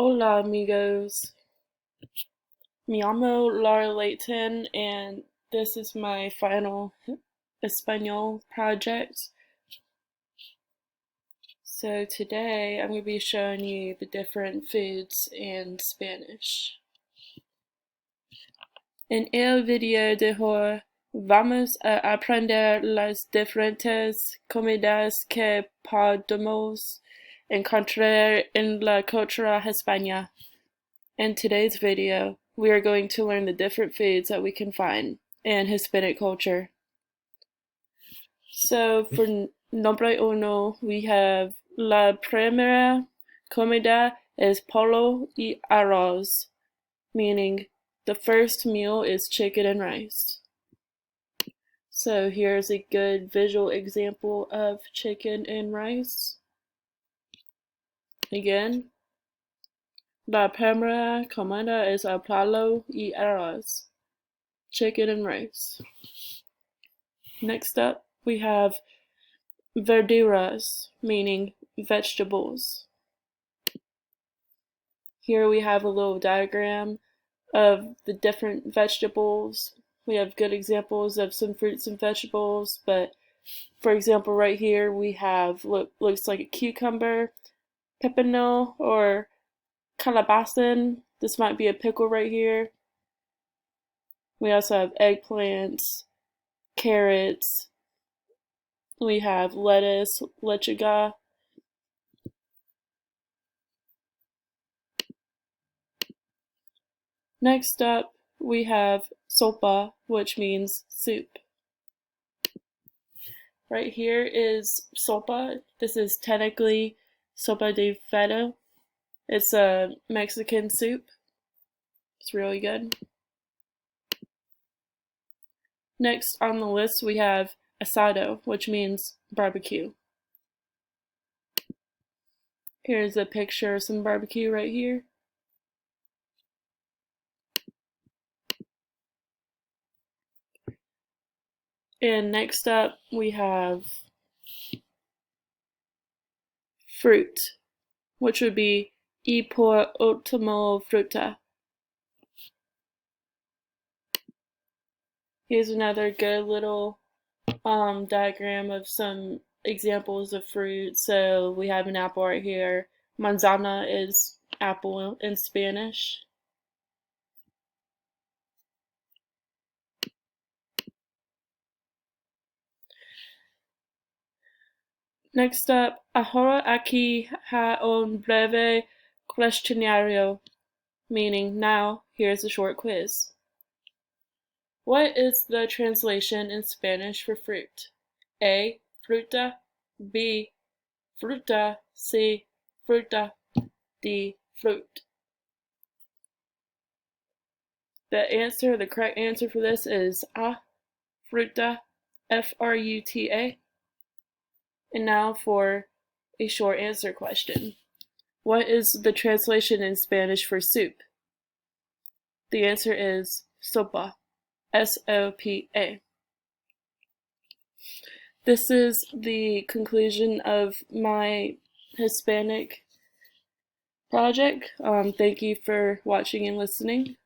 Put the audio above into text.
Hola amigos, me llamo Laura Layton and this is my final Espanol project. So today I'm going to be showing you the different foods in Spanish. En el video de hoy vamos a aprender las diferentes comidas que podemos encontrar en la cultura hispana. In today's video, we are going to learn the different foods that we can find in Hispanic culture. So for nombre uno, we have la primera comida es pollo y arroz, meaning the first meal is chicken and rice. So here's a good visual example of chicken and rice. Again, la primera comida es el pollo y arroz, chicken and rice. Next up, we have verduras, meaning vegetables. Here we have a little diagram of the different vegetables. We have good examples of some fruits and vegetables, but for example, right here we have looks like a cucumber, pepino, or calabacin. This might be a pickle right here. We also have eggplants, carrots. We have lettuce, lechuga. Next up, we have sopa, which means soup. Right here is sopa. This is technically sopa de fado. It's a Mexican soup. It's really good. Next on the list, we have asado, which means barbecue. Here's a picture of some barbecue right here. And next up, we have fruit, which would be y por último fruta. Here's another good little diagram of some examples of fruit. So we have an apple right here. Manzana is apple in Spanish. Next up, ahora aquí ha un breve cuestionario, meaning now here's a short quiz. What is the translation in Spanish for fruit? A. Fruta. B. Fruta. C. Fruta. D. Fruit. The correct answer for this is A. Fruta. F-R-U-T-A. And now for a short answer question. What is the translation in Spanish for soup? The answer is sopa. S-O-P-A. This is the conclusion of my Hispanic project. Thank you for watching and listening.